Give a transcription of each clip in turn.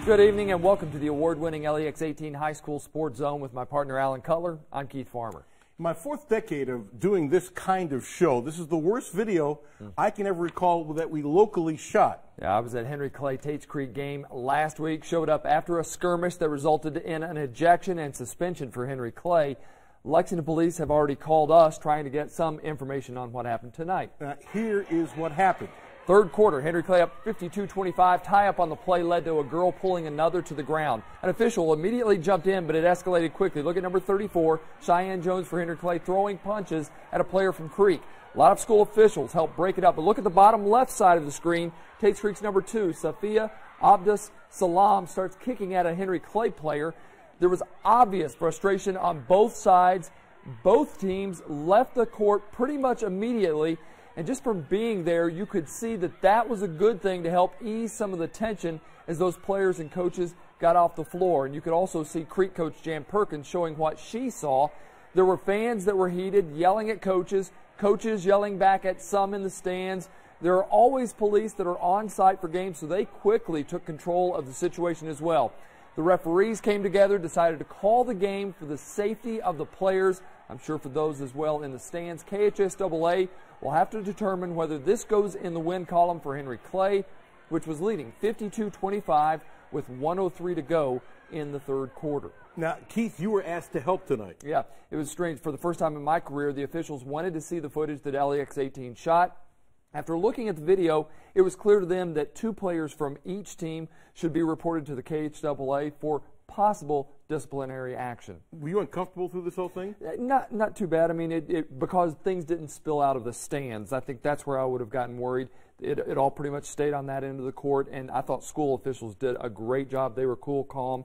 Good evening and welcome to the award-winning LEX 18 High School Sports Zone with my partner Alan Cutler. I'm Keith Farmer. In my fourth decade of doing this kind of show, this is the worst video I can ever recall that we locally shot. Yeah, I was at Henry Clay Tates Creek game last week, showed up after a skirmish that resulted in an ejection and suspension for Henry Clay. Lexington police have already called us trying to get some information on what happened tonight. Here is what happened. Third quarter, Henry Clay up 52-25. Tie-up on the play led to a girl pulling another to the ground. An official immediately jumped in, but it escalated quickly. Look at number 34, Cheyenne Jones for Henry Clay, throwing punches at a player from Creek. A lot of school officials helped break it up, but look at the bottom left side of the screen. Tates Creek's number 2, Safia Abdus Salam, starts kicking at a Henry Clay player. There was obvious frustration on both sides. Both teams left the court pretty much immediately. And just from being there, you could see that that was a good thing to help ease some of the tension as those players and coaches got off the floor. And you could also see Creek coach Jan Perkins showing what she saw. There were fans that were heated, yelling at coaches, coaches yelling back at some in the stands. There are always police that are on site for games, so they quickly took control of the situation as well. The referees came together, decided to call the game for the safety of the players. I'm sure for those as well in the stands. KHSAA will have to determine whether this goes in the win column for Henry Clay, which was leading 52-25 with 1:03 to go in the third quarter. Now, Keith, you were asked to help tonight. Yeah, it was strange. For the first time in my career, the officials wanted to see the footage that LEX 18 shot. After looking at the video, it was clear to them that 2 players from each team should be reported to the KHAA for possible disciplinary action. Were you uncomfortable through this whole thing? Not too bad. I mean, because things didn't spill out of the stands. I think that's where I would have gotten worried. It all pretty much stayed on that end of the court, and I thought school officials did a great job. They were cool, calm,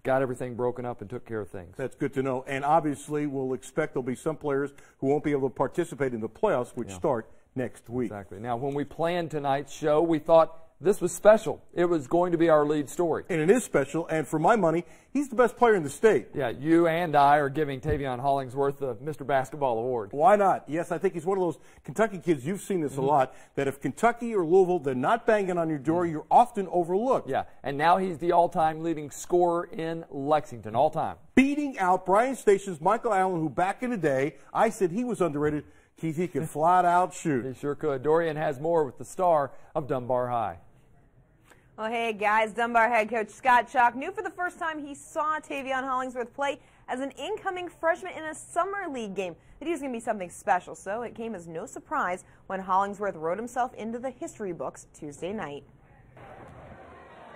got everything broken up and took care of things. That's good to know. And obviously, we'll expect there'll be some players who won't be able to participate in the playoffs, which start next week. Exactly. Now, when we planned tonight's show, we thought this was special. It was going to be our lead story. And it is special, and for my money, he's the best player in the state. Yeah, you and I are giving Tavion Hollingsworth the Mr. Basketball Award. Why not? Yes, I think he's one of those Kentucky kids, you've seen this a lot, that if Kentucky or Louisville, they're not banging on your door, you're often overlooked. Yeah, and now he's the all-time leading scorer in Lexington, all-time. Beating out Bryan Station's Michael Allen, who back in the day, I said he was underrated. Keith, he could flat out shoot. He sure could. Dorian has more with the star of Dunbar High. Well, hey guys, Dunbar head coach Scott Chalk knew for the first time he saw Tavion Hollingsworth play as an incoming freshman in a summer league game that he was going to be something special, so it came as no surprise when Hollingsworth wrote himself into the history books Tuesday night.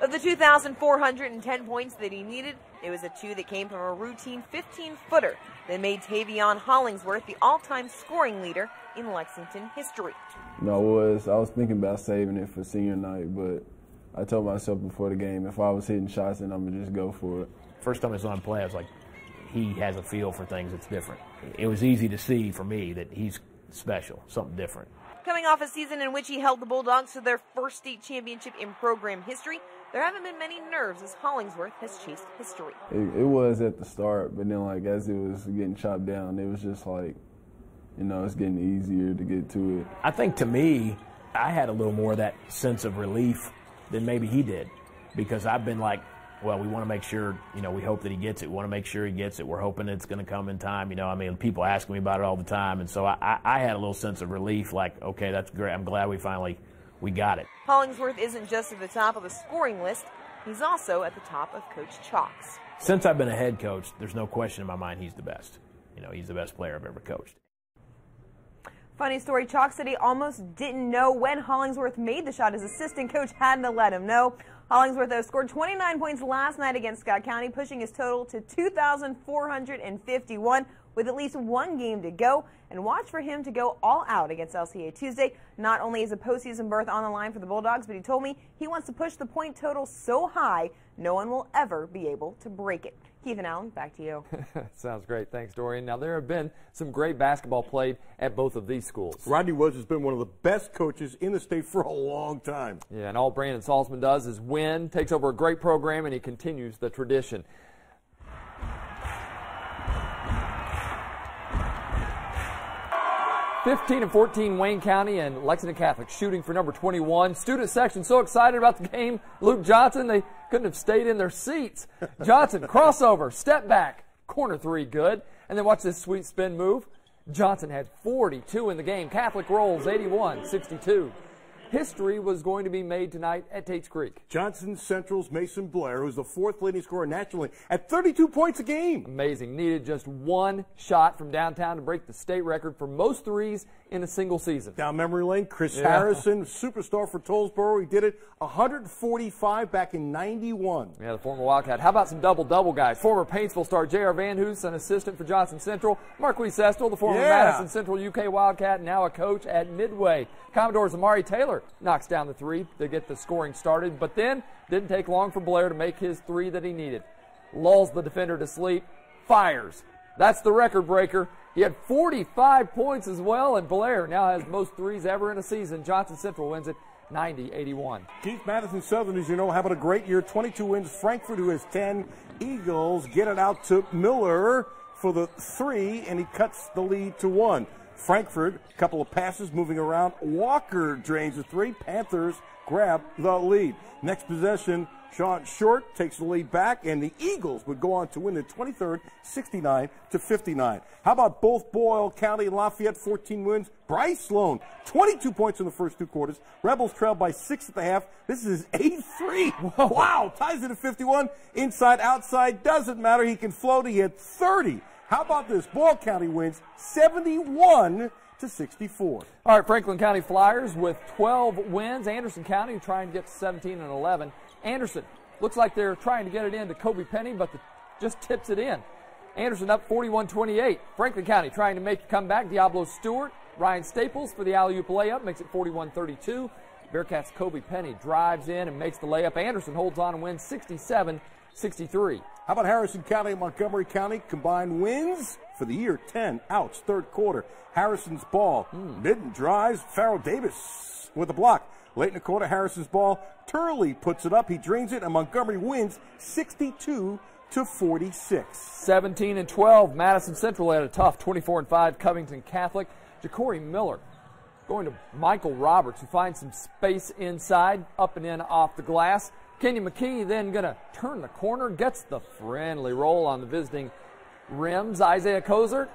Of the 2,410 points that he needed, it was a 2 that came from a routine 15-footer that made Tavion Hollingsworth the all-time scoring leader in Lexington history. No, I was thinking about saving it for senior night, but I told myself before the game, if I was hitting shots, then I'm going to just go for it. First time I saw him play, I was like, he has a feel for things that's different. It was easy to see for me that he's special, something different. Coming off a season in which he held the Bulldogs to their first state championship in program history, there haven't been many nerves as Hollingsworth has chased history. It was at the start, but then like as it was getting chopped down, it was just like, you know, it's getting easier to get to it. I think to me, I had a little more of that sense of relief than maybe he did, because I've been like, well, we want to make sure, you know, we hope that he gets it. We want to make sure he gets it. We're hoping it's going to come in time. You know, I mean, people ask me about it all the time. And so I had a little sense of relief, like, okay, that's great. I'm glad we got it. Hollingsworth isn't just at the top of the scoring list. He's also at the top of Coach Chalk's. Since I've been a head coach, there's no question in my mind he's the best. You know, he's the best player I've ever coached. Funny story, Chalk said he almost didn't know when Hollingsworth made the shot. His assistant coach had to let him know. Hollingsworth, though, scored 29 points last night against Scott County, pushing his total to 2,451 with at least one game to go. And watch for him to go all out against LCA Tuesday. Not only is a postseason berth on the line for the Bulldogs, but he told me he wants to push the point total so high no one will ever be able to break it. Keith and Allen, back to you. Sounds great. Thanks, Dorian. Now, there have been some great basketball played at both of these schools. Rodney Woods has been one of the best coaches in the state for a long time. Yeah, and all Brandon Salzman does is win, takes over a great program, and he continues the tradition. 15 and 14, Wayne County and Lexington Catholic shooting for number 21. Student section so excited about the game. Luke Johnson, they couldn't have stayed in their seats. Johnson, crossover, step back, corner three, good. And then watch this sweet spin move. Johnson had 42 in the game. Catholic rolls 81-62. History was going to be made tonight at Tate's Creek. Johnson Central's Mason Blair, who's the fourth leading scorer nationally, at 32 points a game. Amazing. Needed just one shot from downtown to break the state record for most threes in a single season. Down memory lane, Chris Harrison, superstar for Tollsboro. He did it 145 back in 91. Yeah, the former Wildcat. How about some double-double guys? Former Paintsville star J.R. Van Hoos, an assistant for Johnson Central. Marquis Sestel, the former Madison Central UK Wildcat, now a coach at Midway. Commodore's Amari Taylor knocks down the three to get the scoring started, but then didn't take long for Blair to make his three that he needed. Lulls the defender to sleep, fires. That's the record breaker. He had 45 points as well, and Blair now has most threes ever in a season. Johnson Central wins it 90-81. Keith Madison Southern, as you know, having a great year. 22 wins. Frankfort, who has 10. Eagles get it out to Miller for the three, and he cuts the lead to 1. Frankfort, a couple of passes moving around. Walker drains the three. Panthers grab the lead. Next possession, Sean Short takes the lead back, and the Eagles would go on to win the 23rd, 69-59. How about both Boyle County and Lafayette, 14 wins? Bryce Sloan, 22 points in the first two quarters. Rebels trailed by 6 at the half. This is his 8th. Wow, ties it at 51. Inside, outside, doesn't matter. He can float. He had 30. How about this? Boyle County wins 71-64. All right, Franklin County Flyers with 12 wins. Anderson County trying to get to 17 and 11. Anderson looks like they're trying to get it into Kobe Penny, but just tips it in. Anderson up 41-28. Franklin County trying to make a comeback. Diablo Stewart, Ryan Staples for the alley-oop layup, makes it 41-32. Bearcats' Kobe Penny drives in and makes the layup. Anderson holds on and wins 67-63. How about Harrison County and Montgomery County? Combined wins for the year, 10 outs, third quarter. Harrison's ball, Midden drives, Farrell Davis with the block. Late in the quarter, Harrison's ball, Turley puts it up, he drains it, and Montgomery wins 62-46. 17 and 12, Madison Central had a tough 24-5 Covington Catholic. Ja'Cory Miller going to Michael Roberts, who finds some space inside, up and in off the glass. Kenyon McKee then going to turn the corner, gets the friendly roll on the visiting rims. Isaiah Kozert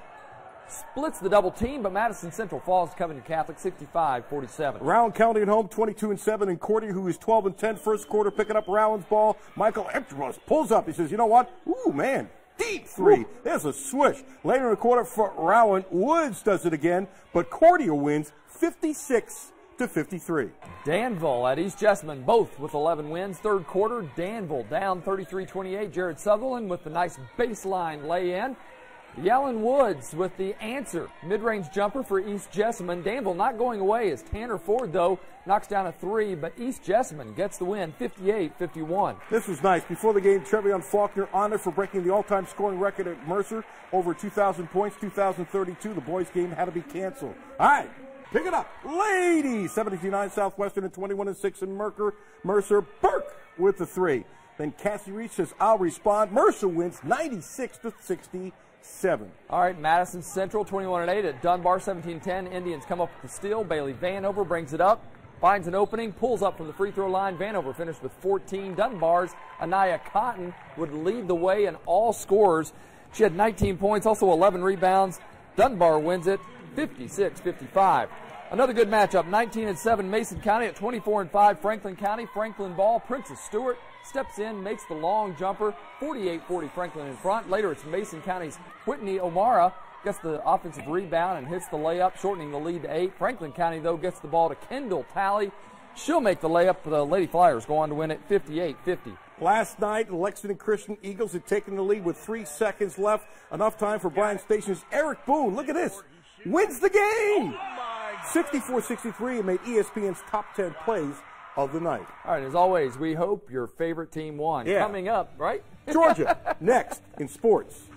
splits the double team, but Madison Central falls to Covington Catholic 65-47. Rowan County at home, 22-7, and Cordy, who is 12-10, first quarter, picking up Rowan's ball. Michael Epteros pulls up. He says, you know what? Ooh, man, deep three. There's a swish. Later in the quarter for Rowan, Woods does it again, but Cordia wins 56-53. Danville at East Jessamine, both with 11 wins. Third quarter, Danville down 33-28. Jared Sutherland with the nice baseline lay-in. Yellen Woods with the answer. Mid-range jumper for East Jessamine. Danville not going away as Tanner Ford, though, knocks down a three, but East Jessamine gets the win 58-51. This was nice. Before the game, Trevion Faulkner honored for breaking the all-time scoring record at Mercer. Over 2,000 points, 2,032. The boys' game had to be canceled. All right. Pick it up. Ladies, 17-9 Southwestern and 21-6 in Mercer. Burke with the three. Then Cassie Reed says, I'll respond. Mercer wins 96-67. All right, Madison Central 21-8 at Dunbar, 17-10. Indians come up with the steal. Bailey Vanover brings it up, finds an opening, pulls up from the free throw line. Vanover finished with 14. Dunbar's Anaya Cotton would lead the way in all scorers. She had 19 points, also 11 rebounds. Dunbar wins it 56-55. Another good matchup, 19-7 Mason County at 24-5 Franklin County. Franklin ball, Princess Stewart steps in, makes the long jumper, 48-40 Franklin in front. Later it's Mason County's Whitney O'Mara, gets the offensive rebound and hits the layup, shortening the lead to 8. Franklin County, though, gets the ball to Kendall Talley. She'll make the layup. The Lady Flyers go on to win it 58-50. Last night, the Lexington Christian Eagles had taken the lead with 3 seconds left. Enough time for Bryan Station's Eric Boone. Look at this. Wins the game. 64-63 and made ESPN's top 10 plays of the night. All right, as always, we hope your favorite team won. Yeah. Coming up, right? Georgia, next in sports.